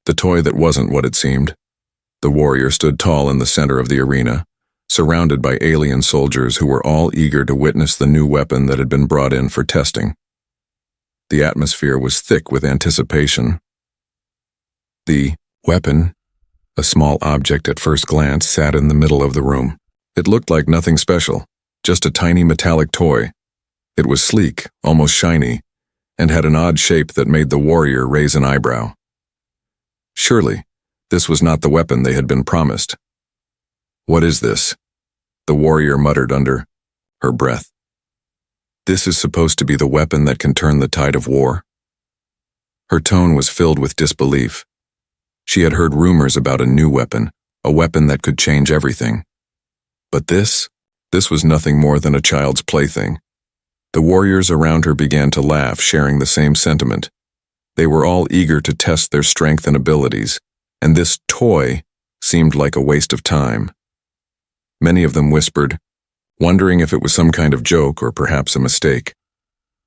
The toy that wasn't what it seemed. The warrior stood tall in the center of the arena, surrounded by alien soldiers who were all eager to witness the new weapon that had been brought in for testing. The atmosphere was thick with anticipation. The weapon, a small object at first glance, sat in the middle of the room. It looked like nothing special, just a tiny metallic toy. It was sleek, almost shiny, and had an odd shape that made the warrior raise an eyebrow. Surely, this was not the weapon they had been promised. "What is this?" the warrior muttered under her breath. "This is supposed to be the weapon that can turn the tide of war?" Her tone was filled with disbelief. She had heard rumors about a new weapon, a weapon that could change everything. But this was nothing more than a child's plaything. The warriors around her began to laugh, sharing the same sentiment. They were all eager to test their strength and abilities, and this toy seemed like a waste of time. Many of them whispered, wondering if it was some kind of joke or perhaps a mistake.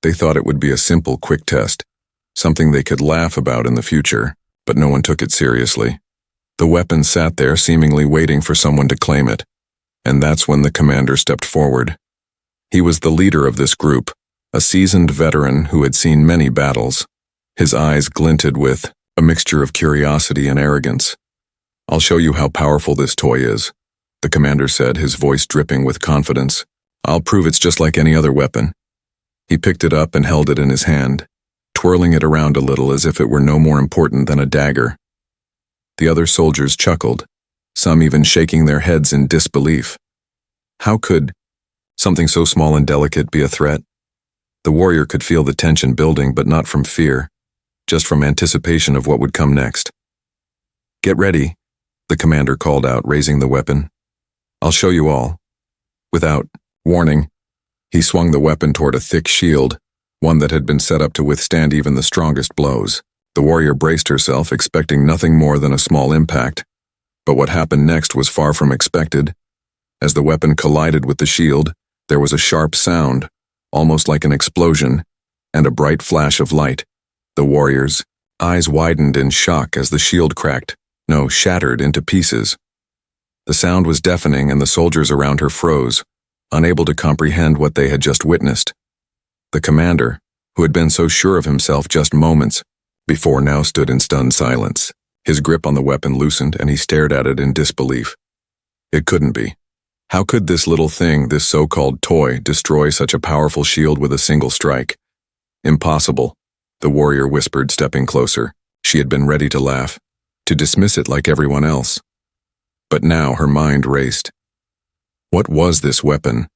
They thought it would be a simple, quick test, something they could laugh about in the future, but no one took it seriously. The weapon sat there seemingly waiting for someone to claim it, and that's when the commander stepped forward. He was the leader of this group, a seasoned veteran who had seen many battles. His eyes glinted with a mixture of curiosity and arrogance. "I'll show you how powerful this toy is," the commander said, his voice dripping with confidence. "I'll prove it's just like any other weapon." He picked it up and held it in his hand, twirling it around a little as if it were no more important than a dagger. The other soldiers chuckled, some even shaking their heads in disbelief. How could something so small and delicate be a threat? The warrior could feel the tension building, but not from fear, just from anticipation of what would come next. "Get ready," the commander called out, raising the weapon. "I'll show you all." Without warning, he swung the weapon toward a thick shield, one that had been set up to withstand even the strongest blows. The warrior braced herself, expecting nothing more than a small impact. But what happened next was far from expected. As the weapon collided with the shield, there was a sharp sound, almost like an explosion, and a bright flash of light. The warrior's eyes widened in shock as the shield shattered into pieces. The sound was deafening, and the soldiers around her froze, unable to comprehend what they had just witnessed. The commander, who had been so sure of himself just moments before, now stood in stunned silence. His grip on the weapon loosened, and he stared at it in disbelief. It couldn't be. How could this little thing, this so-called toy, destroy such a powerful shield with a single strike? "Impossible," the warrior whispered, stepping closer. She had been ready to laugh, to dismiss it like everyone else. But now her mind raced. What was this weapon?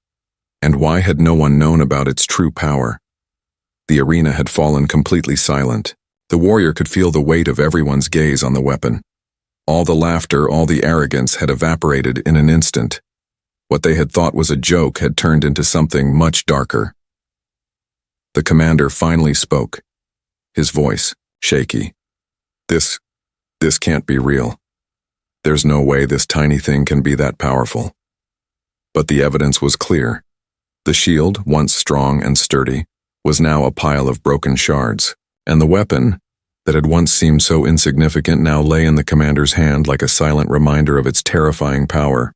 And why had no one known about its true power? The arena had fallen completely silent. The warrior could feel the weight of everyone's gaze on the weapon. All the laughter, all the arrogance had evaporated in an instant. What they had thought was a joke had turned into something much darker. The commander finally spoke, his voice shaky. This can't be real. There's no way this tiny thing can be that powerful." But the evidence was clear. The shield, once strong and sturdy, was now a pile of broken shards, and the weapon, that had once seemed so insignificant, now lay in the commander's hand like a silent reminder of its terrifying power.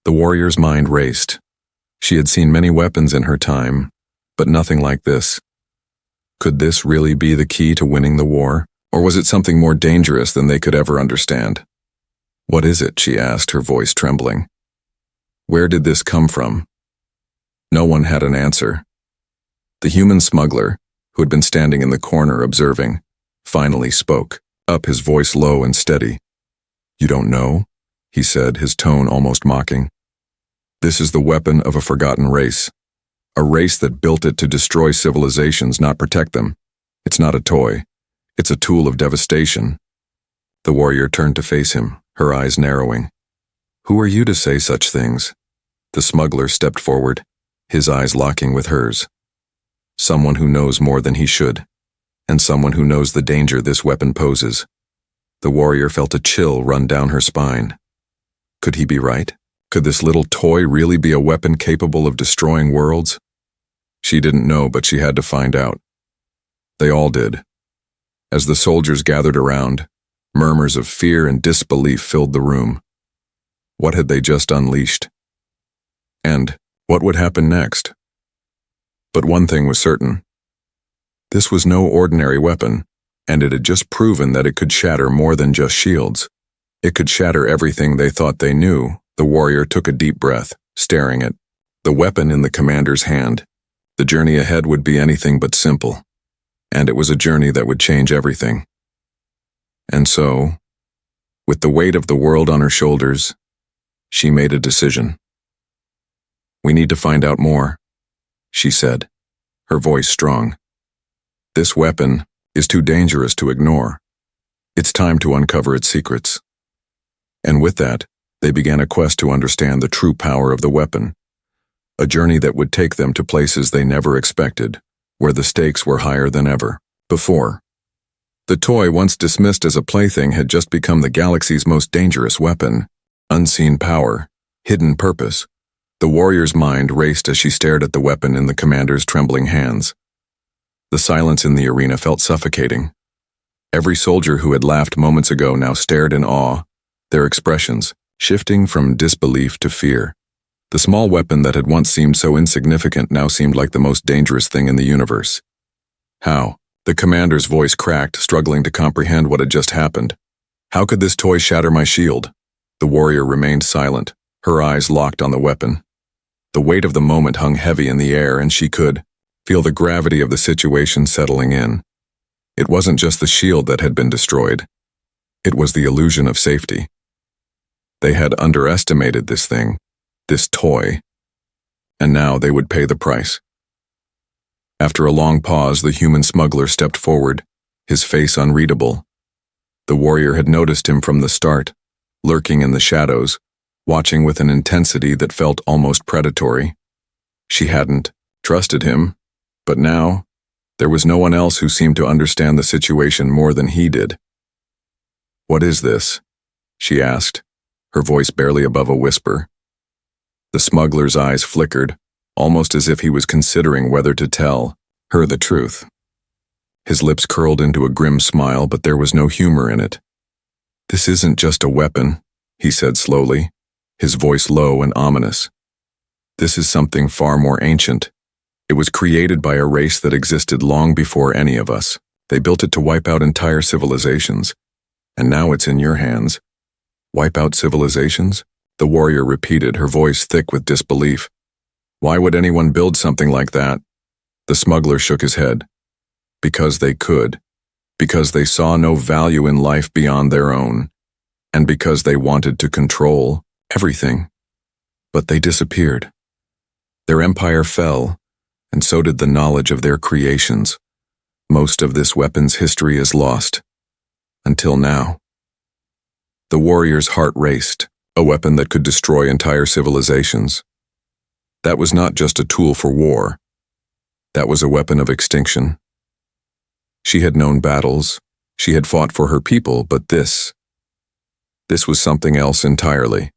The warrior's mind raced. She had seen many weapons in her time, but nothing like this. Could this really be the key to winning the war, or was it something more dangerous than they could ever understand? "What is it?" she asked, her voice trembling. "Where did this come from?" No one had an answer. The human smuggler, who had been standing in the corner observing, finally spoke, up, his voice low and steady. "You don't know?" he said, his tone almost mocking. "This is the weapon of a forgotten race. A race that built it to destroy civilizations, not protect them. It's not a toy. It's a tool of devastation." The warrior turned to face him, her eyes narrowing. "Who are you to say such things?" The smuggler stepped forward, his eyes locking with hers. "Someone who knows more than he should, and someone who knows the danger this weapon poses." The warrior felt a chill run down her spine. Could he be right? Could this little toy really be a weapon capable of destroying worlds? She didn't know, but she had to find out. They all did. As the soldiers gathered around, Murmurs of fear and disbelief filled the room. What had they just unleashed? And what would happen next? But one thing was certain. This was no ordinary weapon, and it had just proven that it could shatter more than just shields. It could shatter everything they thought they knew. The warrior took a deep breath, staring at the weapon in the commander's hand. The journey ahead would be anything but simple, and it was a journey that would change everything. And so, with the weight of the world on her shoulders, she made a decision. "We need to find out more," she said, her voice strong. "This weapon is too dangerous to ignore. It's time to uncover its secrets." And with that, they began a quest to understand the true power of the weapon, a journey that would take them to places they never expected, where the stakes were higher than ever before. The toy, once dismissed as a plaything, had just become the galaxy's most dangerous weapon. Unseen power, hidden purpose. The warrior's mind raced as she stared at the weapon in the commander's trembling hands. The silence in the arena felt suffocating. Every soldier who had laughed moments ago now stared in awe, their expressions shifting from disbelief to fear. The small weapon that had once seemed so insignificant now seemed like the most dangerous thing in the universe. How? The commander's voice cracked, struggling to comprehend what had just happened. How could this toy shatter my shield? The warrior remained silent, her eyes locked on the weapon. The weight of the moment hung heavy in the air, and she could feel the gravity of the situation settling in. It wasn't just the shield that had been destroyed. It was the illusion of safety. They had underestimated this thing, this toy, and now they would pay the price. After a long pause, the human smuggler stepped forward, his face unreadable. The warrior had noticed him from the start, lurking in the shadows, watching with an intensity that felt almost predatory. She hadn't trusted him, but now, there was no one else who seemed to understand the situation more than he did. "What is this?" she asked, her voice barely above a whisper. The smuggler's eyes flickered, almost as if he was considering whether to tell her the truth. His lips curled into a grim smile, but there was no humor in it. "This isn't just a weapon," he said slowly, his voice low and ominous. "This is something far more ancient. It was created by a race that existed long before any of us. They built it to wipe out entire civilizations, and now it's in your hands." "Wipe out civilizations?" the warrior repeated, her voice thick with disbelief. "Why would anyone build something like that?" The smuggler shook his head. "Because they could. Because they saw no value in life beyond their own. And because they wanted to control everything. But they disappeared. Their empire fell, and so did the knowledge of their creations. Most of this weapon's history is lost. Until now." The warrior's heart raced, a weapon that could destroy entire civilizations. That was not just a tool for war. That was a weapon of extinction. She had known battles, she had fought for her people, but this was something else entirely.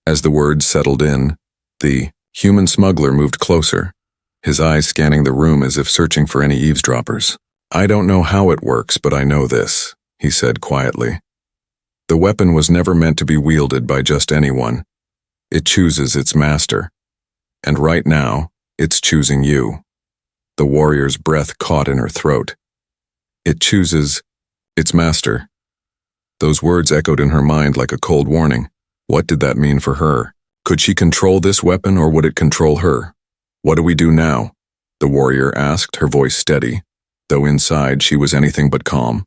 As the words settled in, the human smuggler moved closer, his eyes scanning the room as if searching for any eavesdroppers. "I don't know how it works, but I know this," he said quietly. "The weapon was never meant to be wielded by just anyone. It chooses its master. And right now, it's choosing you." The warrior's breath caught in her throat. "It chooses its master." Those words echoed in her mind like a cold warning. What did that mean for her? Could she control this weapon, or would it control her? "What do we do now?" the warrior asked, her voice steady, though inside she was anything but calm.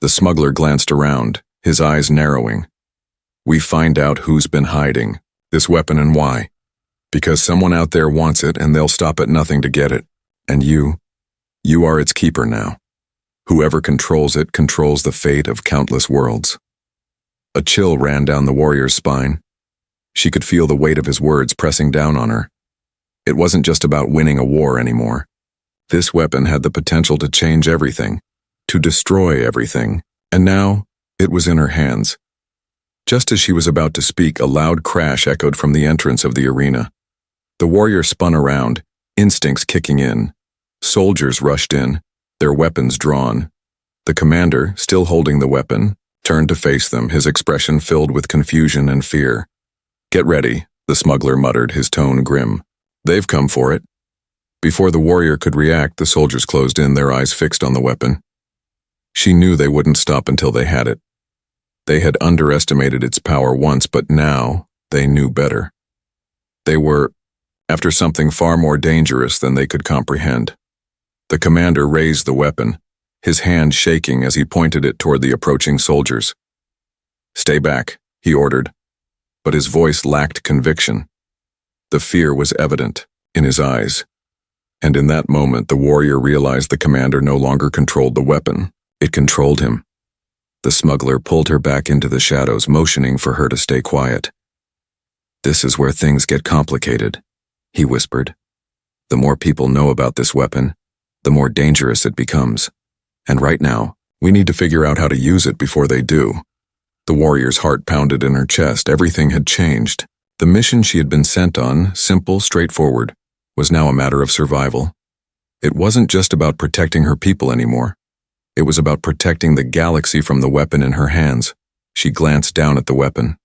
The smuggler glanced around, his eyes narrowing. "We find out who's been hiding this weapon and why. Because someone out there wants it, and they'll stop at nothing to get it. And you are its keeper now. Whoever controls it controls the fate of countless worlds." A chill ran down the warrior's spine. She could feel the weight of his words pressing down on her. It wasn't just about winning a war anymore. This weapon had the potential to change everything, to destroy everything, and now it was in her hands. Just as she was about to speak, a loud crash echoed from the entrance of the arena. The warrior spun around, instincts kicking in. Soldiers rushed in, their weapons drawn. The commander, still holding the weapon, turned to face them, his expression filled with confusion and fear. "Get ready," the smuggler muttered, his tone grim. "They've come for it." Before the warrior could react, the soldiers closed in, their eyes fixed on the weapon. She knew they wouldn't stop until they had it. They had underestimated its power once, but now they knew better. They were after something far more dangerous than they could comprehend. The commander raised the weapon, his hand shaking as he pointed it toward the approaching soldiers. "Stay back," he ordered, but his voice lacked conviction. The fear was evident in his eyes, and in that moment the warrior realized the commander no longer controlled the weapon, it controlled him. The smuggler pulled her back into the shadows, motioning for her to stay quiet. "This is where things get complicated," he whispered. "The more people know about this weapon, the more dangerous it becomes. And right now, we need to figure out how to use it before they do." The warrior's heart pounded in her chest. Everything had changed. The mission she had been sent on, simple, straightforward, was now a matter of survival. It wasn't just about protecting her people anymore. It was about protecting the galaxy from the weapon in her hands. She glanced down at the weapon.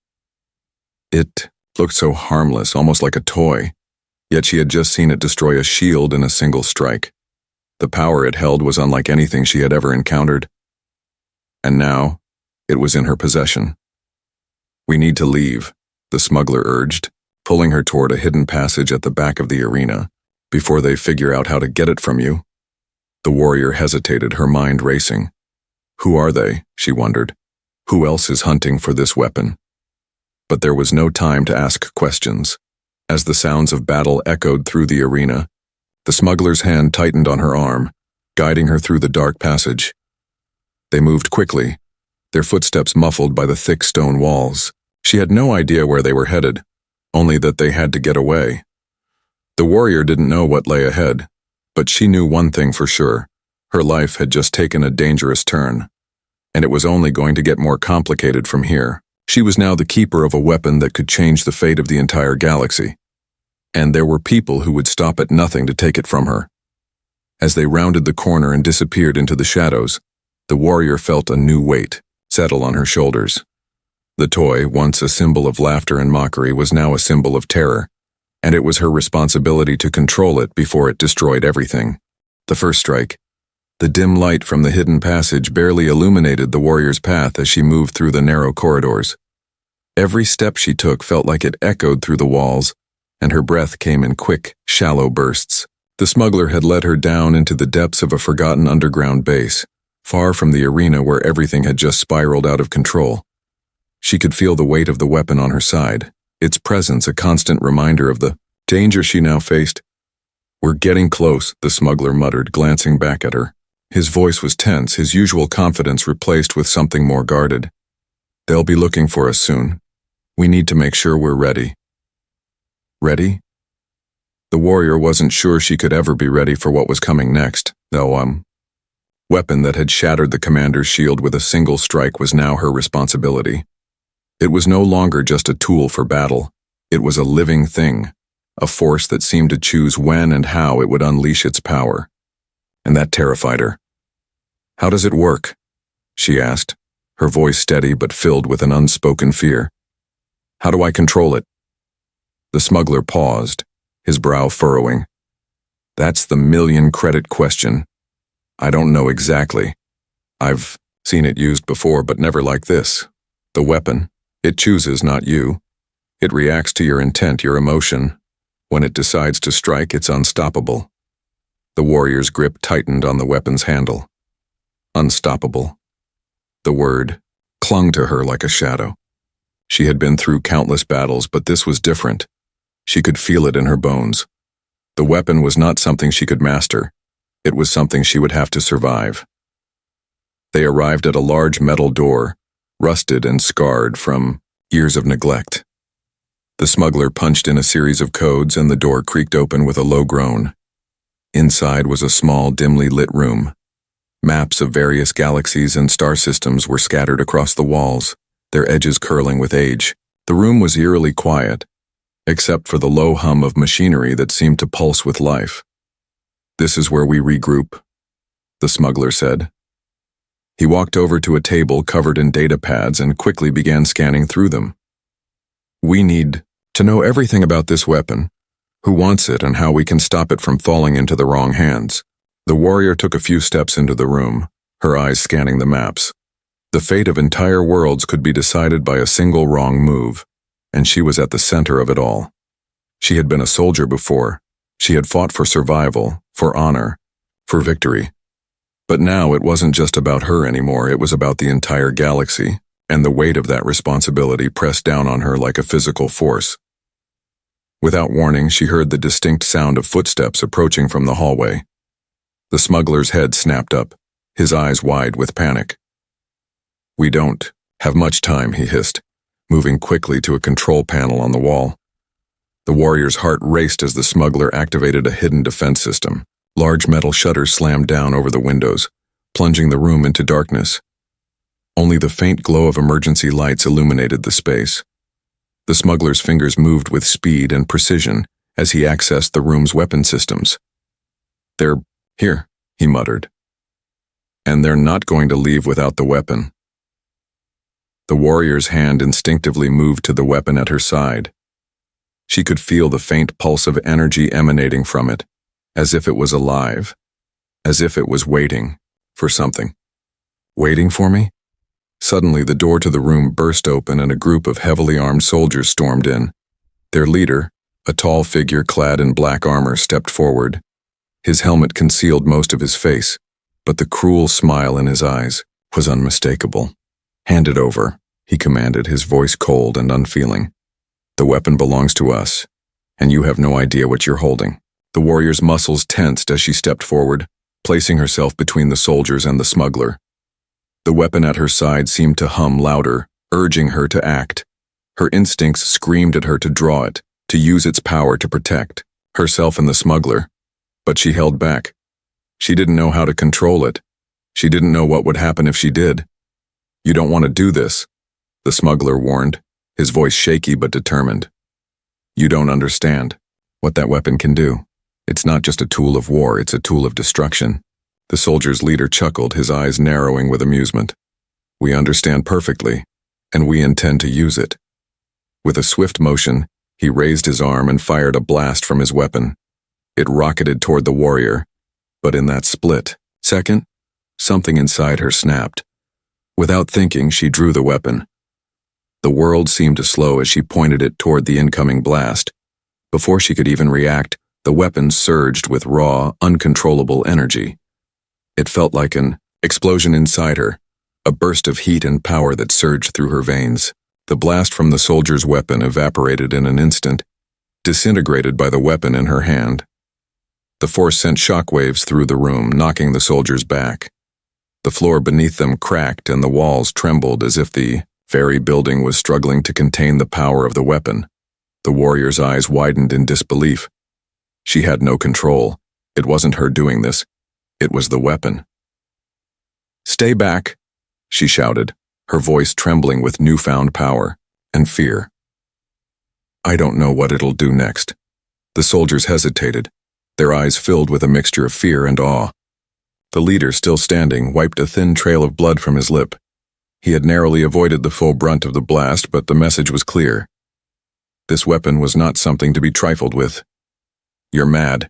It looked so harmless, almost like a toy, yet she had just seen it destroy a shield in a single strike. The power it held was unlike anything she had ever encountered. And now, it was in her possession. "We need to leave," the smuggler urged, pulling her toward a hidden passage at the back of the arena, "before they figure out how to get it from you." The warrior hesitated, her mind racing. Who are they, she wondered. Who else is hunting for this weapon? But there was no time to ask questions. As the sounds of battle echoed through the arena, the smuggler's hand tightened on her arm, guiding her through the dark passage. They moved quickly, their footsteps muffled by the thick stone walls. She had no idea where they were headed, only that they had to get away. The warrior didn't know what lay ahead, but she knew one thing for sure. Her life had just taken a dangerous turn, and it was only going to get more complicated from here. She was now the keeper of a weapon that could change the fate of the entire galaxy. And there were people who would stop at nothing to take it from her. As they rounded the corner and disappeared into the shadows, the warrior felt a new weight settle on her shoulders. The toy, once a symbol of laughter and mockery, was now a symbol of terror, and it was her responsibility to control it before it destroyed everything. The first strike. The dim light from the hidden passage barely illuminated the warrior's path as she moved through the narrow corridors. Every step she took felt like it echoed through the walls, and her breath came in quick, shallow bursts. The smuggler had led her down into the depths of a forgotten underground base, far from the arena where everything had just spiraled out of control. She could feel the weight of the weapon on her side, its presence a constant reminder of the danger she now faced. "We're getting close," the smuggler muttered, glancing back at her. His voice was tense, his usual confidence replaced with something more guarded. "They'll be looking for us soon. We need to make sure we're ready." Ready? The warrior wasn't sure she could ever be ready for what was coming next, though, weapon that had shattered the commander's shield with a single strike was now her responsibility. It was no longer just a tool for battle. It was a living thing, a force that seemed to choose when and how it would unleash its power. And that terrified her. "How does it work?" she asked, her voice steady but filled with an unspoken fear. "How do I control it?" The smuggler paused, his brow furrowing. "That's the million-credit question. I don't know exactly. I've seen it used before, but never like this. The weapon, it chooses, not you. It reacts to your intent, your emotion. When it decides to strike, it's unstoppable." The warrior's grip tightened on the weapon's handle. Unstoppable. The word clung to her like a shadow. She had been through countless battles, but this was different. She could feel it in her bones. The weapon was not something she could master. It was something she would have to survive. They arrived at a large metal door, rusted and scarred from years of neglect. The smuggler punched in a series of codes and the door creaked open with a low groan. Inside was a small, dimly lit room. Maps of various galaxies and star systems were scattered across the walls, their edges curling with age. The room was eerily quiet, except for the low hum of machinery that seemed to pulse with life. "This is where we regroup," the smuggler said. He walked over to a table covered in data pads and quickly began scanning through them. We need to know everything about this weapon, who wants it, and how we can stop it from falling into the wrong hands. The warrior took a few steps into the room, her eyes scanning the maps. The fate of entire worlds could be decided by a single wrong move, and she was at the center of it all. She had been a soldier before. She had fought for survival, for honor, for victory. But now it wasn't just about her anymore, it was about the entire galaxy, and the weight of that responsibility pressed down on her like a physical force. Without warning, she heard the distinct sound of footsteps approaching from the hallway. The smuggler's head snapped up, his eyes wide with panic. "We don't have much time," he hissed, moving quickly to a control panel on the wall. The warrior's heart raced as the smuggler activated a hidden defense system. Large metal shutters slammed down over the windows, plunging the room into darkness. Only the faint glow of emergency lights illuminated the space. The smuggler's fingers moved with speed and precision as he accessed the room's weapon systems. "They're here," he muttered. "And they're not going to leave without the weapon." The warrior's hand instinctively moved to the weapon at her side. She could feel the faint pulse of energy emanating from it, as if it was alive, as if it was waiting for something. "Waiting for me?" Suddenly, the door to the room burst open and a group of heavily armed soldiers stormed in. Their leader, a tall figure clad in black armor, stepped forward. His helmet concealed most of his face, but the cruel smile in his eyes was unmistakable. "Hand it over," he commanded, his voice cold and unfeeling. "The weapon belongs to us, and you have no idea what you're holding." The warrior's muscles tensed as she stepped forward, placing herself between the soldiers and the smuggler. The weapon at her side seemed to hum louder, urging her to act. Her instincts screamed at her to draw it, to use its power to protect herself and the smuggler. But she held back. She didn't know how to control it. She didn't know what would happen if she did. "You don't want to do this," the smuggler warned, his voice shaky but determined. "You don't understand what that weapon can do. It's not just a tool of war, it's a tool of destruction." The soldier's leader chuckled, his eyes narrowing with amusement. "We understand perfectly, and we intend to use it." With a swift motion, he raised his arm and fired a blast from his weapon. It rocketed toward the warrior, but in that split second, something inside her snapped. Without thinking, she drew the weapon. The world seemed to slow as she pointed it toward the incoming blast. Before she could even react, the weapon surged with raw, uncontrollable energy. It felt like an explosion inside her, a burst of heat and power that surged through her veins. The blast from the soldier's weapon evaporated in an instant, disintegrated by the weapon in her hand. The force sent shockwaves through the room, knocking the soldiers back. The floor beneath them cracked and the walls trembled as if the very building was struggling to contain the power of the weapon. The warrior's eyes widened in disbelief. She had no control. It wasn't her doing this. It was the weapon. "Stay back," she shouted, her voice trembling with newfound power and fear. "I don't know what it'll do next." The soldiers hesitated, their eyes filled with a mixture of fear and awe. The leader, still standing, wiped a thin trail of blood from his lip. He had narrowly avoided the full brunt of the blast, but the message was clear. This weapon was not something to be trifled with. "You're mad,"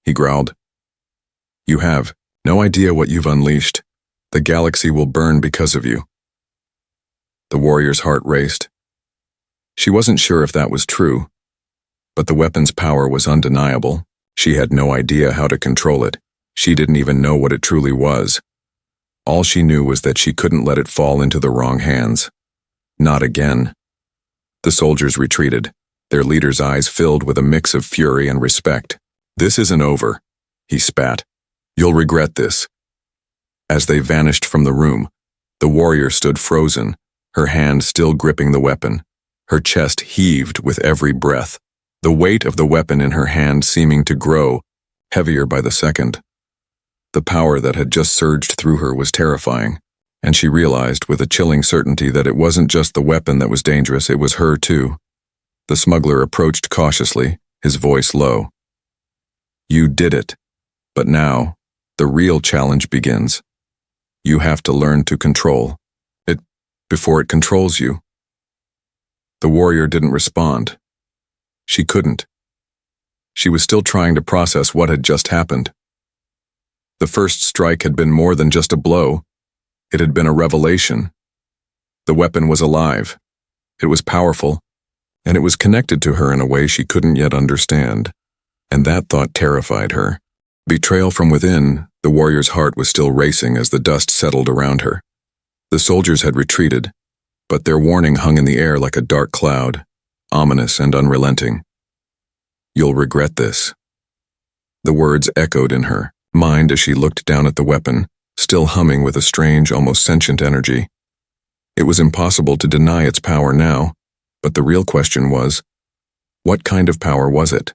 he growled. "You have no idea what you've unleashed. The galaxy will burn because of you." The warrior's heart raced. She wasn't sure if that was true, but the weapon's power was undeniable. She had no idea how to control it. She didn't even know what it truly was. All she knew was that she couldn't let it fall into the wrong hands. Not again. The soldiers retreated, their leader's eyes filled with a mix of fury and respect. "This isn't over," he spat. "You'll regret this." As they vanished from the room, the warrior stood frozen, her hand still gripping the weapon. Her chest heaved with every breath, the weight of the weapon in her hand seeming to grow, heavier by the second. The power that had just surged through her was terrifying, and she realized with a chilling certainty that it wasn't just the weapon that was dangerous, it was her too. The smuggler approached cautiously, his voice low. "You did it, but now, the real challenge begins." You have to learn to control it before it controls you. The warrior didn't respond. She couldn't. She was still trying to process what had just happened. The first strike had been more than just a blow. It had been a revelation. The weapon was alive. It was powerful, and it was connected to her in a way she couldn't yet understand. And that thought terrified her. Betrayal from within, the warrior's heart was still racing as the dust settled around her. The soldiers had retreated, but their warning hung in the air like a dark cloud, ominous and unrelenting. You'll regret this. The words echoed in her mind as she looked down at the weapon, still humming with a strange, almost sentient energy. It was impossible to deny its power now, but the real question was, what kind of power was it?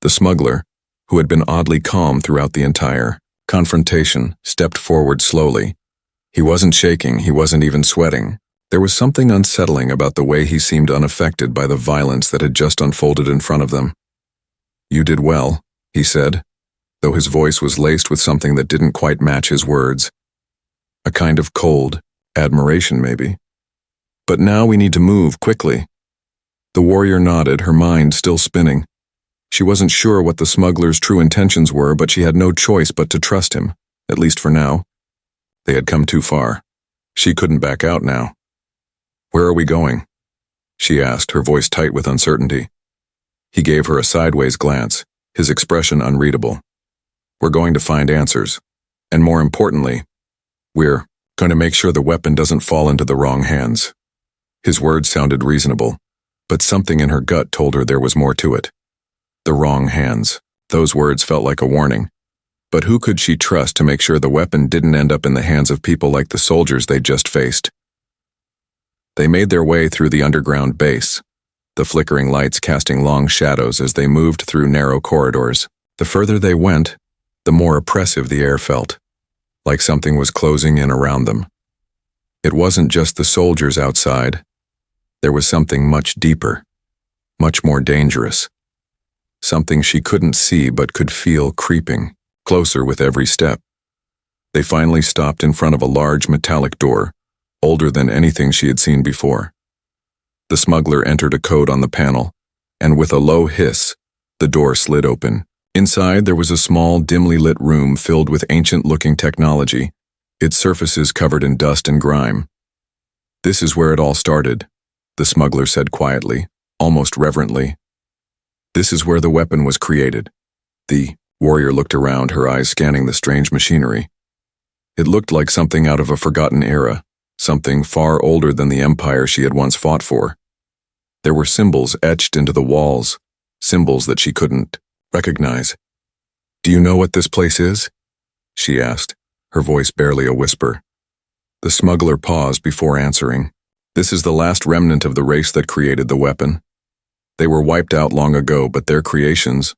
The smuggler, who had been oddly calm throughout the entire confrontation, stepped forward slowly. He wasn't shaking, he wasn't even sweating. There was something unsettling about the way he seemed unaffected by the violence that had just unfolded in front of them. You did well, he said, though his voice was laced with something that didn't quite match his words. A kind of cold admiration, maybe. But now we need to move quickly. The warrior nodded, her mind still spinning. She wasn't sure what the smuggler's true intentions were, but she had no choice but to trust him, at least for now. They had come too far. She couldn't back out now. Where are we going? She asked, her voice tight with uncertainty. He gave her a sideways glance, his expression unreadable. We're going to find answers. And more importantly, we're going to make sure the weapon doesn't fall into the wrong hands. His words sounded reasonable, but something in her gut told her there was more to it. The wrong hands. Those words felt like a warning. But who could she trust to make sure the weapon didn't end up in the hands of people like the soldiers they'd just faced? They made their way through the underground base, the flickering lights casting long shadows as they moved through narrow corridors. The further they went, the more oppressive the air felt, like something was closing in around them. It wasn't just the soldiers outside. There was something much deeper, much more dangerous. Something she couldn't see but could feel creeping, closer with every step. They finally stopped in front of a large metallic door, older than anything she had seen before. The smuggler entered a code on the panel, and with a low hiss, the door slid open. Inside, there was a small, dimly lit room filled with ancient-looking technology, its surfaces covered in dust and grime. This is where it all started, the smuggler said quietly, almost reverently. This is where the weapon was created. The warrior looked around, her eyes scanning the strange machinery. It looked like something out of a forgotten era, something far older than the empire she had once fought for. There were symbols etched into the walls, symbols that she couldn't recognize. Do you know what this place is? She asked, her voice barely a whisper. The smuggler paused before answering. This is the last remnant of the race that created the weapon. They were wiped out long ago, but their creations,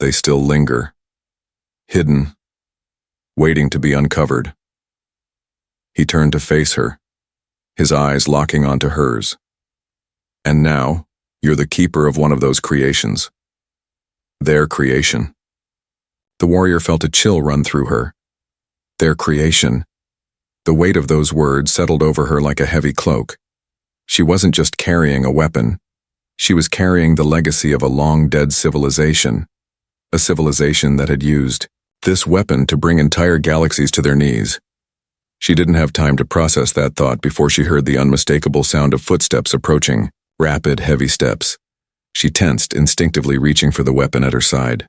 they still linger, hidden, waiting to be uncovered. He turned to face her, his eyes locking onto hers. And now, you're the keeper of one of those creations. Their creation. The warrior felt a chill run through her. Their creation. The weight of those words settled over her like a heavy cloak. She wasn't just carrying a weapon. She was carrying the legacy of a long-dead civilization. A civilization that had used this weapon to bring entire galaxies to their knees. She didn't have time to process that thought before she heard the unmistakable sound of footsteps approaching, rapid, heavy steps. She tensed, instinctively reaching for the weapon at her side.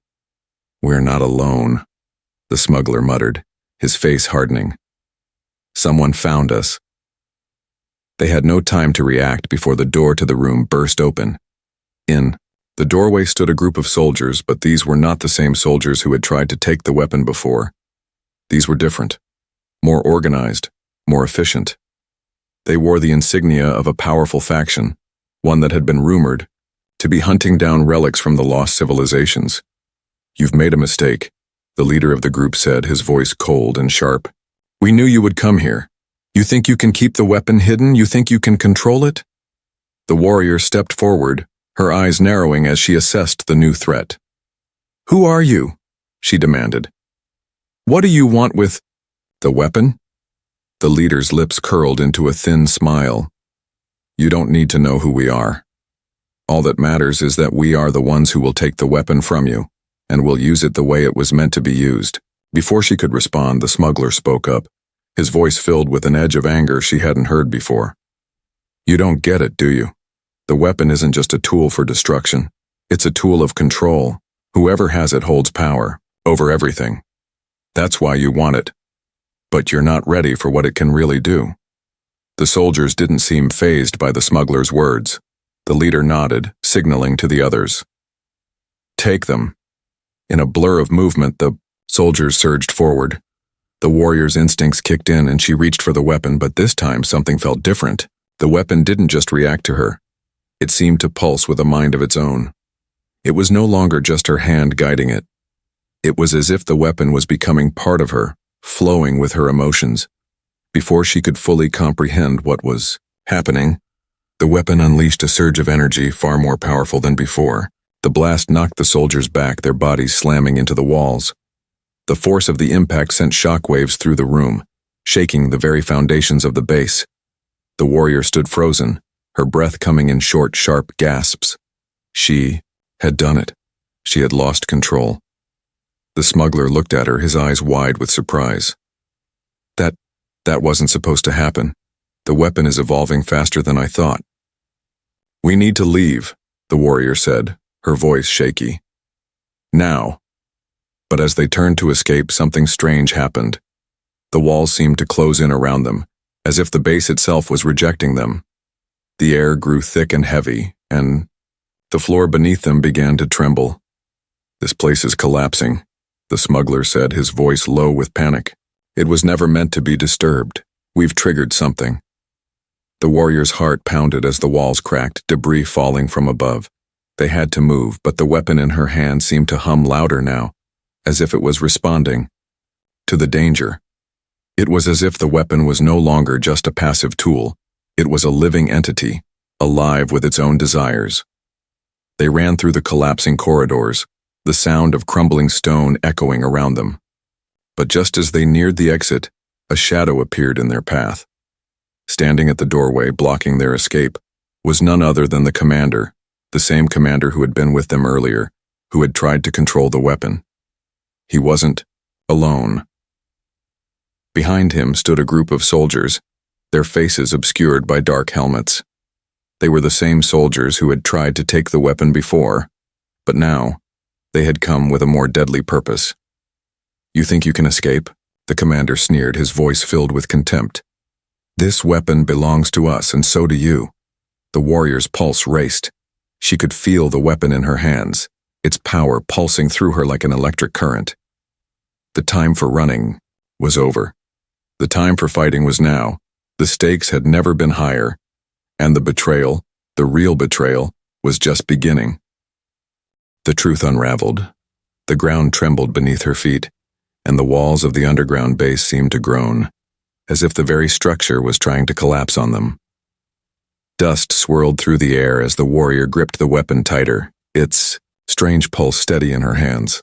We're not alone, the smuggler muttered, his face hardening. Someone found us. They had no time to react before the door to the room burst open. In the doorway stood a group of soldiers, but these were not the same soldiers who had tried to take the weapon before. These were different, more organized, more efficient. They wore the insignia of a powerful faction, one that had been rumored to be hunting down relics from the lost civilizations. You've made a mistake, the leader of the group said, his voice cold and sharp. We knew you would come here. You think you can keep the weapon hidden? You think you can control it? The warrior stepped forward, her eyes narrowing as she assessed the new threat. Who are you? She demanded. What do you want with the weapon? The leader's lips curled into a thin smile. You don't need to know who we are. All that matters is that we are the ones who will take the weapon from you, and will use it the way it was meant to be used. Before she could respond, the smuggler spoke up, his voice filled with an edge of anger she hadn't heard before. You don't get it, do you? The weapon isn't just a tool for destruction. It's a tool of control. Whoever has it holds power over everything. That's why you want it. But you're not ready for what it can really do. The soldiers didn't seem fazed by the smuggler's words. The leader nodded, signaling to the others. Take them. In a blur of movement, the soldiers surged forward. The warrior's instincts kicked in and she reached for the weapon, but this time something felt different. The weapon didn't just react to her. It seemed to pulse with a mind of its own. It was no longer just her hand guiding it. It was as if the weapon was becoming part of her, flowing with her emotions. Before she could fully comprehend what was happening, the weapon unleashed a surge of energy far more powerful than before. The blast knocked the soldiers back, their bodies slamming into the walls. The force of the impact sent shockwaves through the room, shaking the very foundations of the base. The warrior stood frozen, her breath coming in short, sharp gasps. She had done it. She had lost control. The smuggler looked at her, his eyes wide with surprise. That wasn't supposed to happen. The weapon is evolving faster than I thought. We need to leave, the warrior said, her voice shaky. Now. But as they turned to escape, something strange happened. The walls seemed to close in around them, as if the base itself was rejecting them. The air grew thick and heavy, and the floor beneath them began to tremble. This place is collapsing, the smuggler said, his voice low with panic. It was never meant to be disturbed. We've triggered something. The warrior's heart pounded as the walls cracked, debris falling from above. They had to move, but the weapon in her hand seemed to hum louder now, as if it was responding to the danger. It was as if the weapon was no longer just a passive tool. It was a living entity, alive with its own desires. They ran through the collapsing corridors, the sound of crumbling stone echoing around them. But just as they neared the exit, a shadow appeared in their path. Standing at the doorway, blocking their escape, was none other than the commander, the same commander who had been with them earlier, who had tried to control the weapon. He wasn't alone. Behind him stood a group of soldiers, their faces obscured by dark helmets. They were the same soldiers who had tried to take the weapon before, but now they had come with a more deadly purpose. You think you can escape? The commander sneered, his voice filled with contempt. This weapon belongs to us, and so do you. The warrior's pulse raced. She could feel the weapon in her hands, its power pulsing through her like an electric current. The time for running was over. The time for fighting was now. The stakes had never been higher, and the betrayal, the real betrayal, was just beginning. The truth unraveled. The ground trembled beneath her feet, and the walls of the underground base seemed to groan, as if the very structure was trying to collapse on them. Dust swirled through the air as the warrior gripped the weapon tighter, its strange pulse steady in her hands.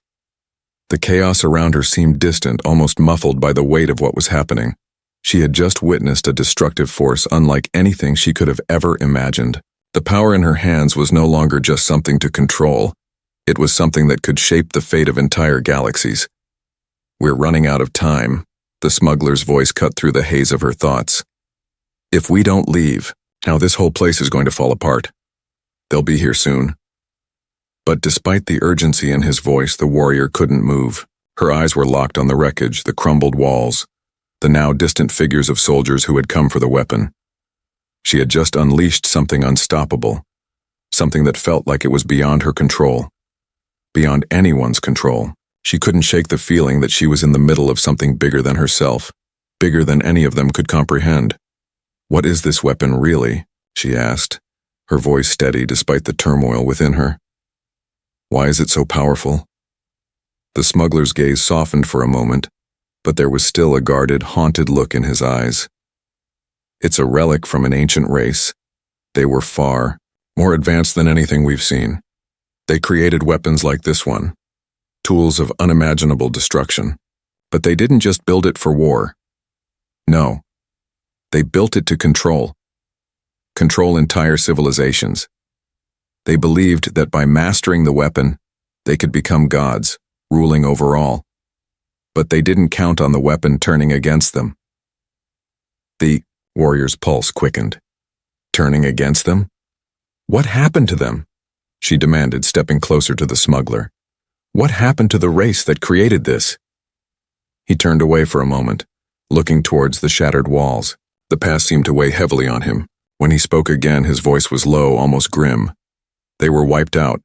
The chaos around her seemed distant, almost muffled by the weight of what was happening. She had just witnessed a destructive force unlike anything she could have ever imagined. The power in her hands was no longer just something to control. It was something that could shape the fate of entire galaxies. We're running out of time, the smuggler's voice cut through the haze of her thoughts. If we don't leave, now this whole place is going to fall apart. They'll be here soon. But despite the urgency in his voice, the warrior couldn't move. Her eyes were locked on the wreckage, the crumbled walls, the now distant figures of soldiers who had come for the weapon. She had just unleashed something unstoppable, something that felt like it was beyond her control, beyond anyone's control. She couldn't shake the feeling that she was in the middle of something bigger than herself, bigger than any of them could comprehend. What is this weapon really? She asked, her voice steady despite the turmoil within her. Why is it so powerful? The smuggler's gaze softened for a moment, but there was still a guarded, haunted look in his eyes. It's a relic from an ancient race. They were far more advanced than anything we've seen. They created weapons like this one, tools of unimaginable destruction. But they didn't just build it for war. No, They built it to control entire civilizations. They believed that by mastering the weapon, they could become gods, ruling over all. But they didn't count on the weapon turning against them. The warrior's pulse quickened. Turning against them? What happened to them? She demanded, stepping closer to the smuggler. What happened to the race that created this? He turned away for a moment, looking towards the shattered walls. The past seemed to weigh heavily on him. When he spoke again, his voice was low, almost grim. They were wiped out,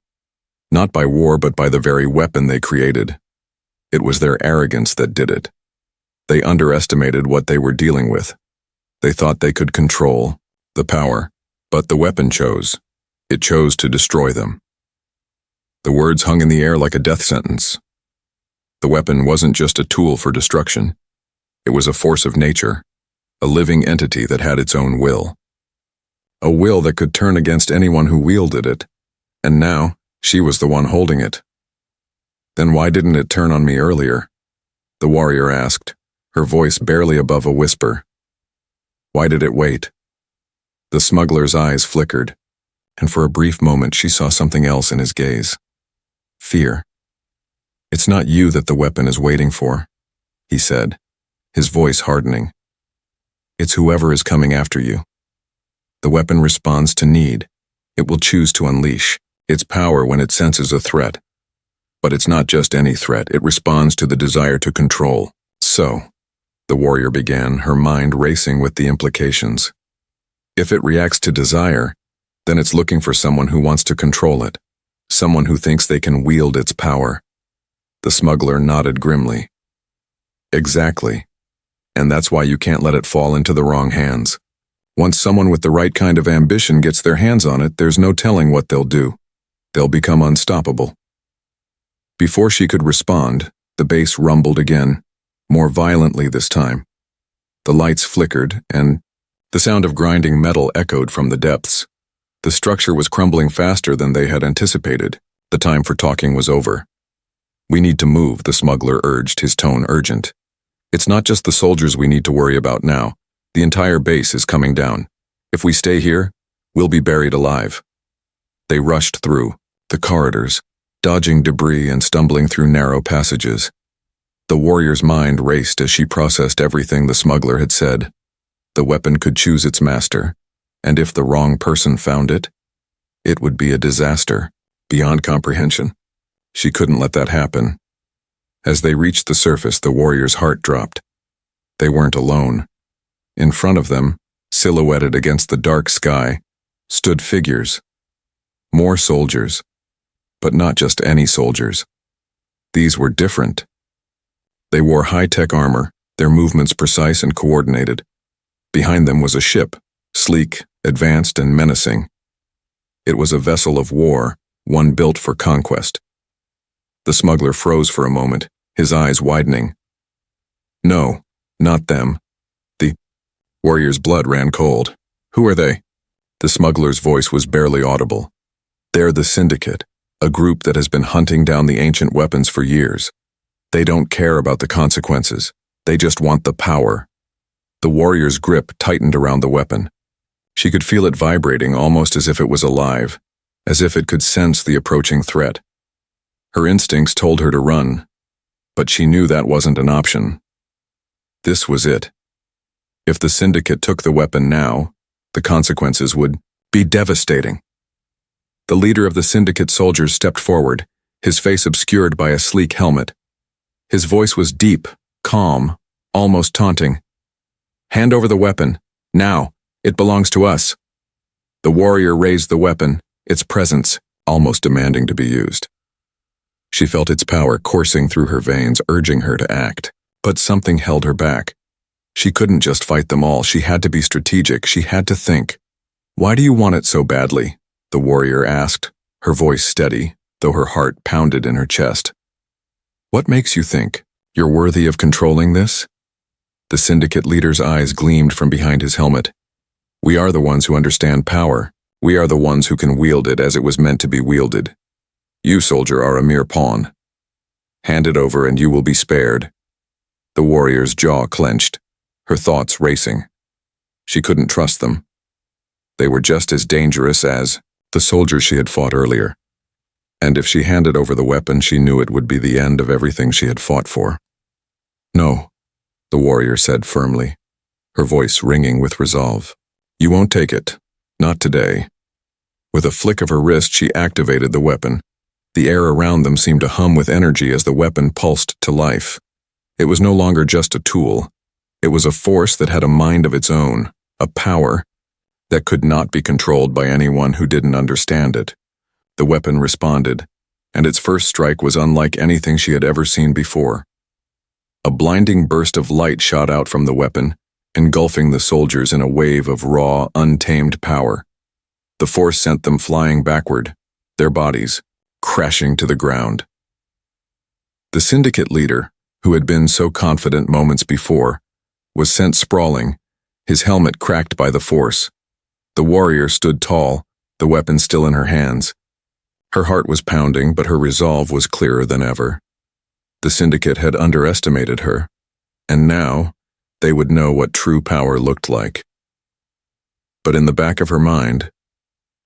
not by war but by the very weapon they created. It was their arrogance that did it. They underestimated what they were dealing with. They thought they could control the power, but the weapon chose. It chose to destroy them. The words hung in the air like a death sentence. The weapon wasn't just a tool for destruction. It was a force of nature, a living entity that had its own will. A will that could turn against anyone who wielded it, and now she was the one holding it. Then why didn't it turn on me earlier? The warrior asked, her voice barely above a whisper. Why did it wait? The smuggler's eyes flickered, and for a brief moment she saw something else in his gaze. Fear. It's not you that the weapon is waiting for, he said, his voice hardening. It's whoever is coming after you. The weapon responds to need. It will choose to unleash its power when it senses a threat. But it's not just any threat, it responds to the desire to control. So, the warrior began, her mind racing with the implications. If it reacts to desire, then it's looking for someone who wants to control it, someone who thinks they can wield its power. The smuggler nodded grimly. Exactly. And that's why you can't let it fall into the wrong hands. Once someone with the right kind of ambition gets their hands on it, there's no telling what they'll do. They'll become unstoppable. Before she could respond, the bass rumbled again, more violently this time. The lights flickered, and the sound of grinding metal echoed from the depths. The structure was crumbling faster than they had anticipated. The time for talking was over. We need to move, the smuggler urged, his tone urgent. It's not just the soldiers we need to worry about now. The entire base is coming down. If we stay here, we'll be buried alive. They rushed through the corridors, dodging debris and stumbling through narrow passages. The warrior's mind raced as she processed everything the smuggler had said. The weapon could choose its master, and if the wrong person found it, it would be a disaster, beyond comprehension. She couldn't let that happen. As they reached the surface, the warrior's heart dropped. They weren't alone. In front of them, silhouetted against the dark sky, stood figures. More soldiers. But not just any soldiers. These were different. They wore high-tech armor, their movements precise and coordinated. Behind them was a ship, sleek, advanced, and menacing. It was a vessel of war, one built for conquest. The smuggler froze for a moment, his eyes widening. No, not them. The warrior's blood ran cold. Who are they? The smuggler's voice was barely audible. They're the Syndicate, a group that has been hunting down the ancient weapons for years. They don't care about the consequences. They just want the power. The warrior's grip tightened around the weapon. She could feel it vibrating almost as if it was alive, as if it could sense the approaching threat. Her instincts told her to run, but she knew that wasn't an option. This was it. If the Syndicate took the weapon now, the consequences would be devastating. The leader of the Syndicate soldiers stepped forward, his face obscured by a sleek helmet. His voice was deep, calm, almost taunting. Hand over the weapon, now. It belongs to us. The warrior raised the weapon, its presence almost demanding to be used. She felt its power coursing through her veins, urging her to act. But something held her back. She couldn't just fight them all. She had to be strategic. She had to think. Why do you want it so badly? The warrior asked, her voice steady, though her heart pounded in her chest. What makes you think you're worthy of controlling this? The Syndicate leader's eyes gleamed from behind his helmet. We are the ones who understand power. We are the ones who can wield it as it was meant to be wielded. You, soldier, are a mere pawn. Hand it over and you will be spared. The warrior's jaw clenched, her thoughts racing. She couldn't trust them. They were just as dangerous as the soldiers she had fought earlier. And if she handed over the weapon, she knew it would be the end of everything she had fought for. "No," the warrior said firmly, her voice ringing with resolve. "You won't take it. Not today." With a flick of her wrist, she activated the weapon. The air around them seemed to hum with energy as the weapon pulsed to life. It was no longer just a tool. It was a force that had a mind of its own, a power that could not be controlled by anyone who didn't understand it. The weapon responded, and its first strike was unlike anything she had ever seen before. A blinding burst of light shot out from the weapon, engulfing the soldiers in a wave of raw, untamed power. The force sent them flying backward, their bodies crashing to the ground. The syndicate leader, who had been so confident moments before, was sent sprawling, his helmet cracked by the force. The warrior stood tall, the weapon still in her hands. Her heart was pounding, but her resolve was clearer than ever. The syndicate had underestimated her, and now they would know what true power looked like. But in the back of her mind,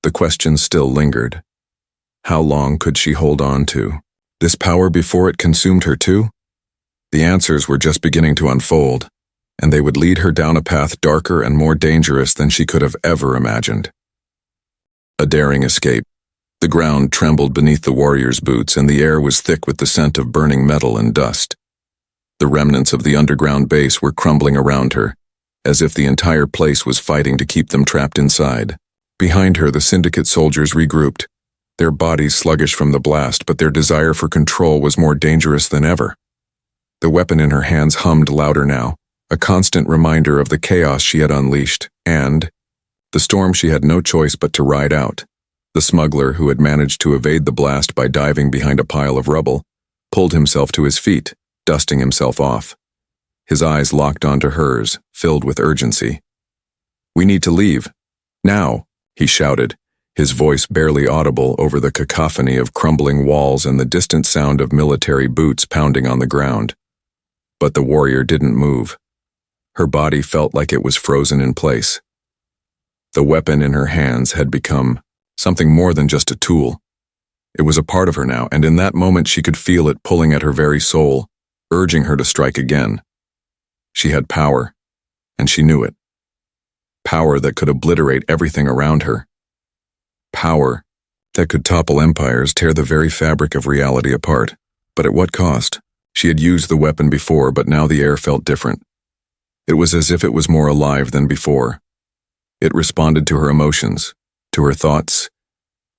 the question still lingered. How long could she hold on to this power before it consumed her too? The answers were just beginning to unfold, and they would lead her down a path darker and more dangerous than she could have ever imagined. A daring escape. The ground trembled beneath the warrior's boots, and the air was thick with the scent of burning metal and dust. The remnants of the underground base were crumbling around her, as if the entire place was fighting to keep them trapped inside. Behind her, the syndicate soldiers regrouped, their bodies sluggish from the blast, but their desire for control was more dangerous than ever. The weapon in her hands hummed louder now, a constant reminder of the chaos she had unleashed, and the storm she had no choice but to ride out. The smuggler, who had managed to evade the blast by diving behind a pile of rubble, pulled himself to his feet, dusting himself off. His eyes locked onto hers, filled with urgency. "We need to leave. Now," he shouted, his voice barely audible over the cacophony of crumbling walls and the distant sound of military boots pounding on the ground. But the warrior didn't move. Her body felt like it was frozen in place. The weapon in her hands had become something more than just a tool. It was a part of her now, and in that moment she could feel it pulling at her very soul, urging her to strike again. She had power, and she knew it. Power that could obliterate everything around her. Power that could topple empires, tear the very fabric of reality apart. But at what cost? She had used the weapon before, but now the air felt different. It was as if it was more alive than before. It responded to her emotions, to her thoughts,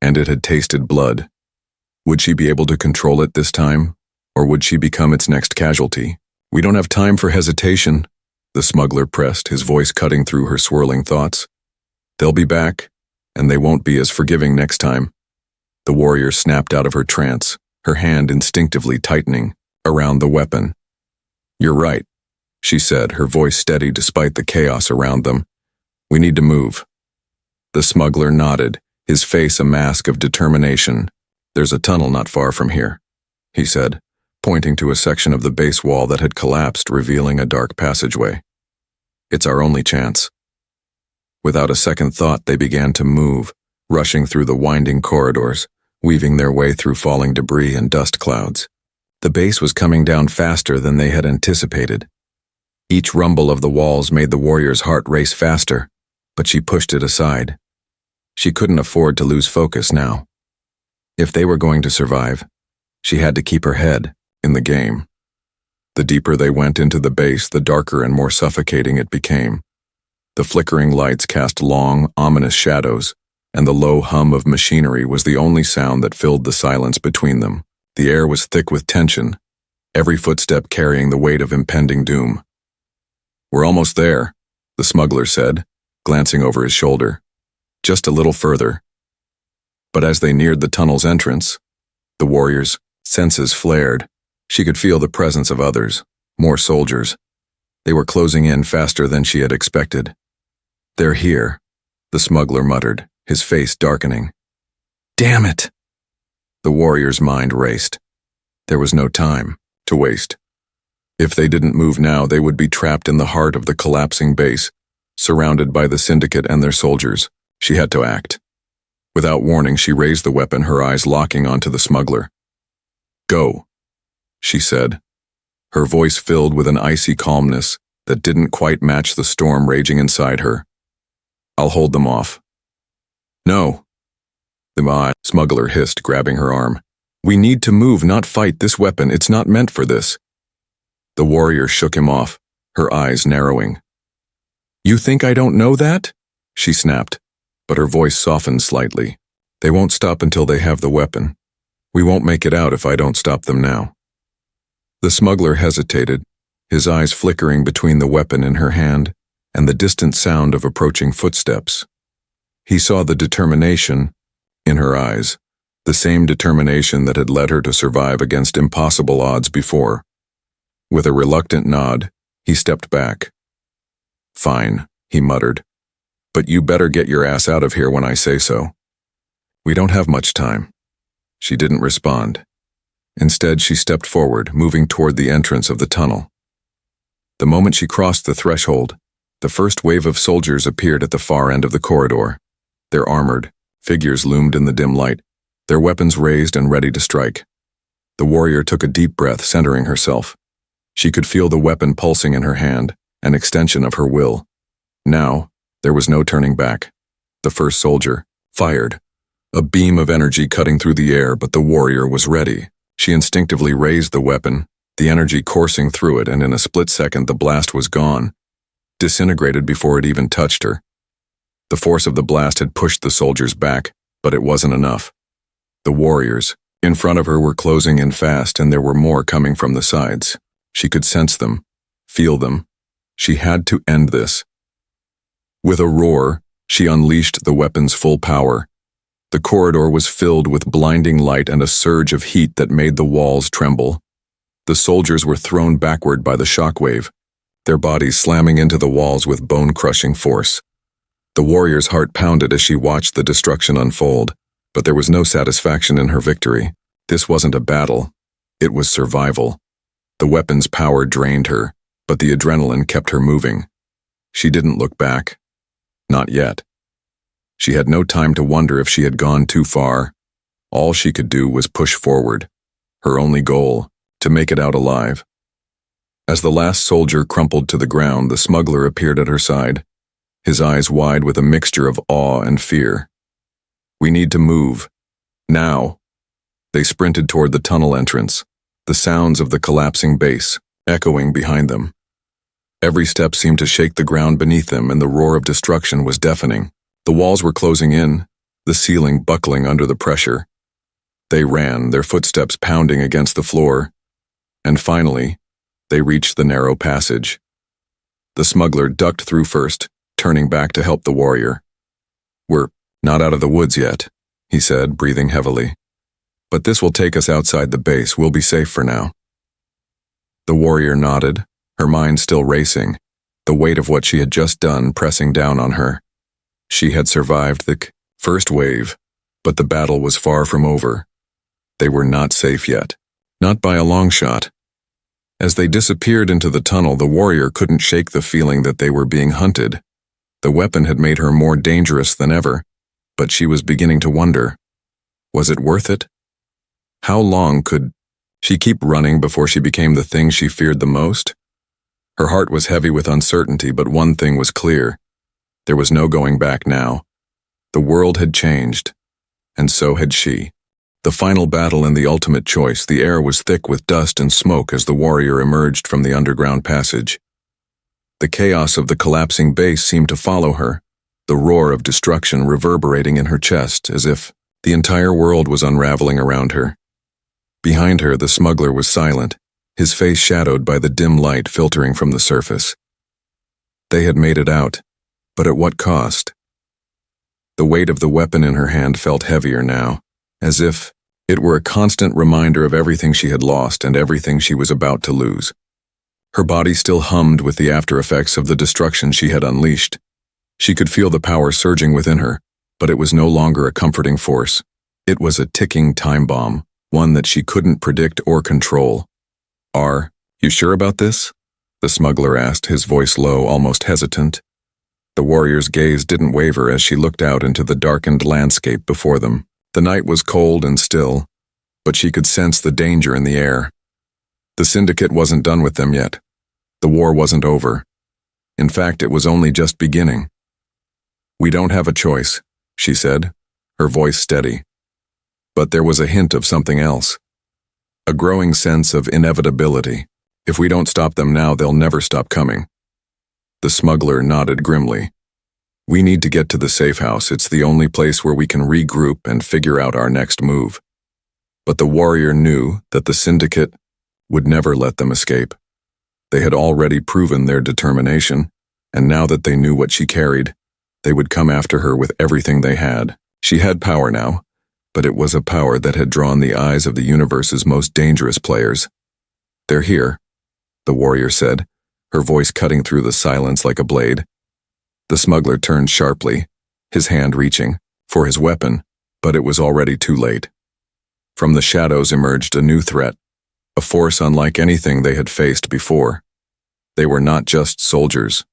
and it had tasted blood. Would she be able to control it this time, or would she become its next casualty? "We don't have time for hesitation," the smuggler pressed, his voice cutting through her swirling thoughts. "They'll be back, and they won't be as forgiving next time." The warrior snapped out of her trance, her hand instinctively tightening around the weapon. "You're right," she said, her voice steady despite the chaos around them. "We need to move." The smuggler nodded, his face a mask of determination. "There's a tunnel not far from here," he said, pointing to a section of the base wall that had collapsed, revealing a dark passageway. "It's our only chance." Without a second thought, they began to move, rushing through the winding corridors, weaving their way through falling debris and dust clouds. The base was coming down faster than they had anticipated. Each rumble of the walls made the warrior's heart race faster, but she pushed it aside. She couldn't afford to lose focus now. If they were going to survive, she had to keep her head in the game. The deeper they went into the base, the darker and more suffocating it became. The flickering lights cast long, ominous shadows, and the low hum of machinery was the only sound that filled the silence between them. The air was thick with tension, every footstep carrying the weight of impending doom. "We're almost there," the smuggler said, glancing over his shoulder. "Just a little further." But as they neared the tunnel's entrance, the warrior's senses flared. She could feel the presence of others, more soldiers. They were closing in faster than she had expected. "They're here," the smuggler muttered, his face darkening. "Damn it!" The warrior's mind raced. There was no time to waste. If they didn't move now, they would be trapped in the heart of the collapsing base, Surrounded by the syndicate and their soldiers, she had to act. Without warning, she raised the weapon, her eyes locking onto the smuggler. "Go," she said, her voice filled with an icy calmness that didn't quite match the storm raging inside her. "I'll hold them off." "No," the smuggler hissed, grabbing her arm. "We need to move, not fight. This weapon, it's not meant for this." The warrior shook him off, her eyes narrowing. "You think I don't know that?" she snapped, but her voice softened slightly. "They won't stop until they have the weapon. We won't make it out if I don't stop them now." The smuggler hesitated, his eyes flickering between the weapon in her hand and the distant sound of approaching footsteps. He saw the determination in her eyes, the same determination that had led her to survive against impossible odds before. With a reluctant nod, he stepped back. "Fine," he muttered, "but you better get your ass out of here when I say so." "We don't have much time." She didn't respond. Instead, she stepped forward, moving toward the entrance of the tunnel. The moment she crossed the threshold, the first wave of soldiers appeared at the far end of the corridor. Their armored figures loomed in the dim light, their weapons raised and ready to strike. The warrior took a deep breath, centering herself. She could feel the weapon pulsing in her hand, an extension of her will. Now, there was no turning back. The first soldier fired, a beam of energy cutting through the air, but the warrior was ready. She instinctively raised the weapon, the energy coursing through it, and in a split second the blast was gone, disintegrated before it even touched her. The force of the blast had pushed the soldiers back, but it wasn't enough. The warriors in front of her were closing in fast, and there were more coming from the sides. She could sense them, feel them. She had to end this. With a roar, she unleashed the weapon's full power. The corridor was filled with blinding light and a surge of heat that made the walls tremble. The soldiers were thrown backward by the shockwave, their bodies slamming into the walls with bone-crushing force. The warrior's heart pounded as she watched the destruction unfold, but there was no satisfaction in her victory. This wasn't a battle. It was survival. The weapon's power drained her, but the adrenaline kept her moving. She didn't look back. Not yet. She had no time to wonder if she had gone too far. All she could do was push forward. Her only goal, to make it out alive. As the last soldier crumpled to the ground, the smuggler appeared at her side, his eyes wide with a mixture of awe and fear. "We need to move. Now." They sprinted toward the tunnel entrance, the sounds of the collapsing base echoing behind them. Every step seemed to shake the ground beneath them, and the roar of destruction was deafening. The walls were closing in, the ceiling buckling under the pressure. They ran, their footsteps pounding against the floor, and finally, they reached the narrow passage. The smuggler ducked through first, turning back to help the warrior. "We're not out of the woods yet," he said, breathing heavily. "But this will take us outside the base. We'll be safe for now." The warrior nodded, her mind still racing, the weight of what she had just done pressing down on her. She had survived the first wave, but the battle was far from over. They were not safe yet, not by a long shot. As they disappeared into the tunnel, the warrior couldn't shake the feeling that they were being hunted. The weapon had made her more dangerous than ever, but she was beginning to wonder, was it worth it? How long could she keep running before she became the thing she feared the most? Her heart was heavy with uncertainty, but one thing was clear. There was no going back now. The world had changed, and so had she. The final battle and the ultimate choice. The air was thick with dust and smoke as the warrior emerged from the underground passage. The chaos of the collapsing base seemed to follow her, the roar of destruction reverberating in her chest as if the entire world was unraveling around her. Behind her, the smuggler was silent, his face shadowed by the dim light filtering from the surface. They had made it out, but at what cost? The weight of the weapon in her hand felt heavier now, as if it were a constant reminder of everything she had lost and everything she was about to lose. Her body still hummed with the after-effects of the destruction she had unleashed. She could feel the power surging within her, but it was no longer a comforting force. It was a ticking time bomb, one that she couldn't predict or control. "Are you sure about this?" the smuggler asked, his voice low, almost hesitant. The warrior's gaze didn't waver as she looked out into the darkened landscape before them. The night was cold and still, but she could sense the danger in the air. The syndicate wasn't done with them yet. The war wasn't over. In fact, it was only just beginning. "We don't have a choice," she said, her voice steady. But there was a hint of something else. A growing sense of inevitability. If we don't stop them now, they'll never stop coming. The smuggler nodded grimly. "We need to get to the safe house. It's the only place where we can regroup and figure out our next move." But the warrior knew that the syndicate would never let them escape. They had already proven their determination, and now that they knew what she carried, they would come after her with everything they had. She had power now, but it was a power that had drawn the eyes of the universe's most dangerous players. "They're here," the warrior said, her voice cutting through the silence like a blade. The smuggler turned sharply, his hand reaching for his weapon, but it was already too late. From the shadows emerged a new threat, a force unlike anything they had faced before. They were not just soldiers.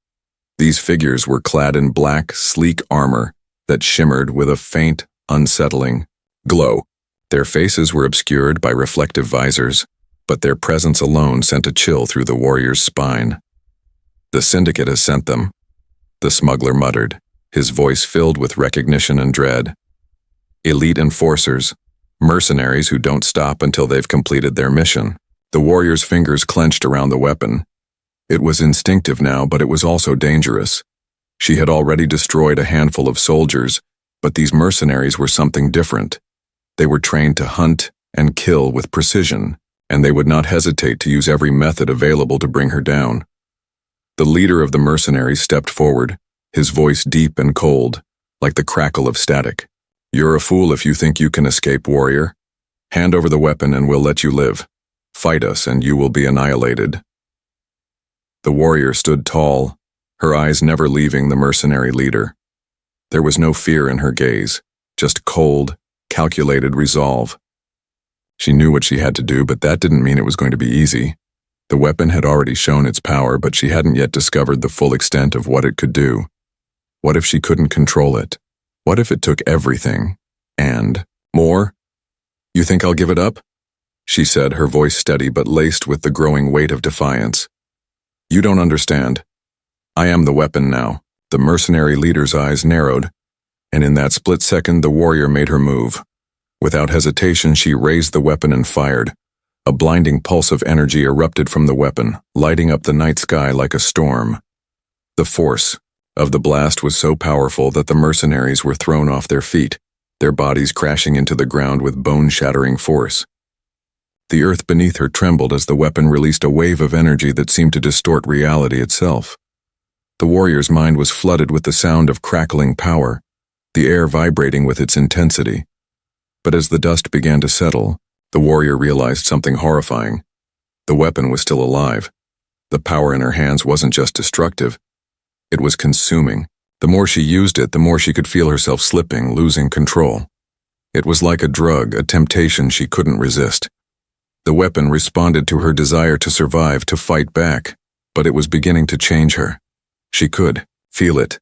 These figures were clad in black, sleek armor that shimmered with a faint, unsettling glow. Their faces were obscured by reflective visors, but their presence alone sent a chill through the warrior's spine. "The syndicate has sent them," the smuggler muttered, his voice filled with recognition and dread. "Elite enforcers, mercenaries who don't stop until they've completed their mission." The warrior's fingers clenched around the weapon. It was instinctive now, but it was also dangerous. She had already destroyed a handful of soldiers, but these mercenaries were something different. They were trained to hunt and kill with precision, and they would not hesitate to use every method available to bring her down. The leader of the mercenaries stepped forward, his voice deep and cold, like the crackle of static. "You're a fool if you think you can escape, warrior. Hand over the weapon and we'll let you live. Fight us and you will be annihilated." The warrior stood tall, her eyes never leaving the mercenary leader. There was no fear in her gaze, just cold, calculated resolve. She knew what she had to do, but that didn't mean it was going to be easy. The weapon had already shown its power, but she hadn't yet discovered the full extent of what it could do. What if she couldn't control it? What if it took everything? And more? "You think I'll give it up?" she said, her voice steady but laced with the growing weight of defiance. "You don't understand. I am the weapon now." The mercenary leader's eyes narrowed, and in that split second the warrior made her move. Without hesitation, she raised the weapon and fired. A blinding pulse of energy erupted from the weapon, lighting up the night sky like a storm. The force of the blast was so powerful that the mercenaries were thrown off their feet, their bodies crashing into the ground with bone-shattering force. The earth beneath her trembled as the weapon released a wave of energy that seemed to distort reality itself. The warrior's mind was flooded with the sound of crackling power, the air vibrating with its intensity. But as the dust began to settle, the warrior realized something horrifying. The weapon was still alive. The power in her hands wasn't just destructive. It was consuming. The more she used it, the more she could feel herself slipping, losing control. It was like a drug, a temptation she couldn't resist. The weapon responded to her desire to survive, to fight back, but it was beginning to change her. She could feel it,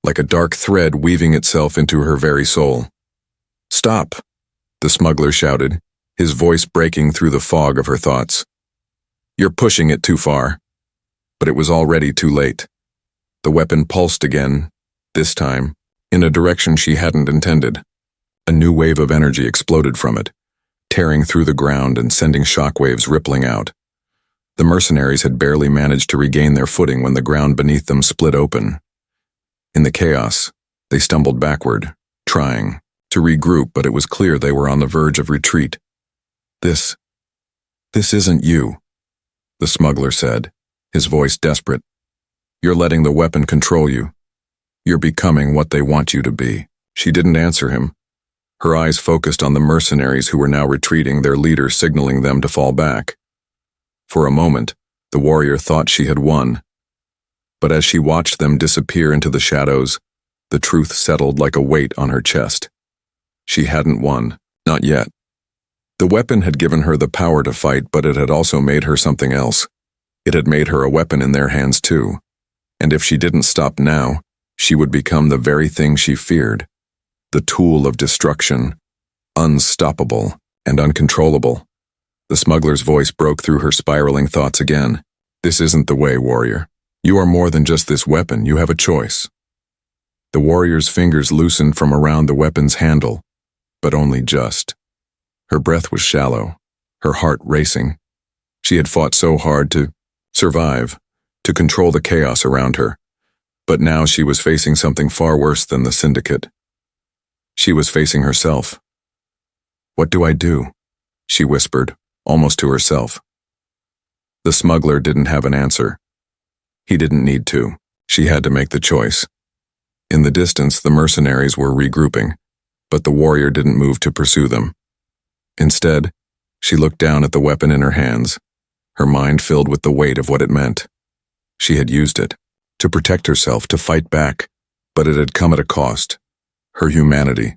like a dark thread weaving itself into her very soul. "Stop!" the smuggler shouted, his voice breaking through the fog of her thoughts. "You're pushing it too far." But it was already too late. The weapon pulsed again, this time, in a direction she hadn't intended. A new wave of energy exploded from it, tearing through the ground and sending shockwaves rippling out. The mercenaries had barely managed to regain their footing when the ground beneath them split open. In the chaos, they stumbled backward, trying to regroup, but it was clear they were on the verge of retreat. This isn't you," the smuggler said, his voice desperate. "You're letting the weapon control you. You're becoming what they want you to be." She didn't answer him. Her eyes focused on the mercenaries who were now retreating, their leader signaling them to fall back. For a moment, the warrior thought she had won. But as she watched them disappear into the shadows, the truth settled like a weight on her chest. She hadn't won, not yet. The weapon had given her the power to fight, but it had also made her something else. It had made her a weapon in their hands too. And if she didn't stop now, She would become the very thing she feared, the tool of destruction, unstoppable and uncontrollable. The smuggler's voice broke through her spiraling thoughts again. This isn't the way, warrior. You are more than just this weapon. You have a choice. The warrior's fingers loosened from around the weapon's handle, but only just. Her breath was shallow, her heart racing. She had fought so hard to survive, to control the chaos around her. But now she was facing something far worse than the syndicate. She was facing herself. What do I do? She whispered, almost to herself. The smuggler didn't have an answer. He didn't need to. She had to make the choice. In the distance, the mercenaries were regrouping, but the warrior didn't move to pursue them. Instead, she looked down at the weapon in her hands, her mind filled with the weight of what it meant. She had used it to protect herself, to fight back, but it had come at a cost, her humanity.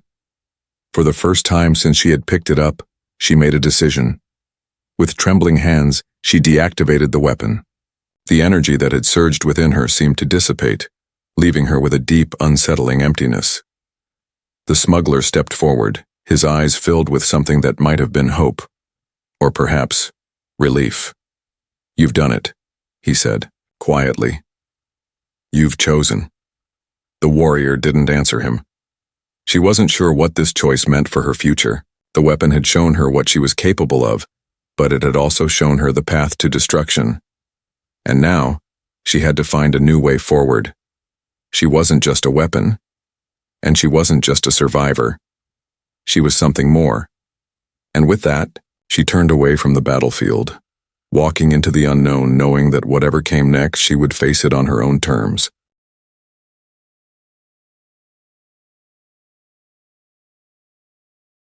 For the first time since she had picked it up, she made a decision. With trembling hands, she deactivated the weapon. The energy that had surged within her seemed to dissipate, leaving her with a deep, unsettling emptiness. The smuggler stepped forward, his eyes filled with something that might have been hope, or perhaps relief. You've done it, he said, quietly. You've chosen. The warrior didn't answer him. She wasn't sure what this choice meant for her future. The weapon had shown her what she was capable of, but it had also shown her the path to destruction. And now, she had to find a new way forward. She wasn't just a weapon, and she wasn't just a survivor. She was something more. And with that, she turned away from the battlefield, walking into the unknown, knowing that whatever came next, she would face it on her own terms.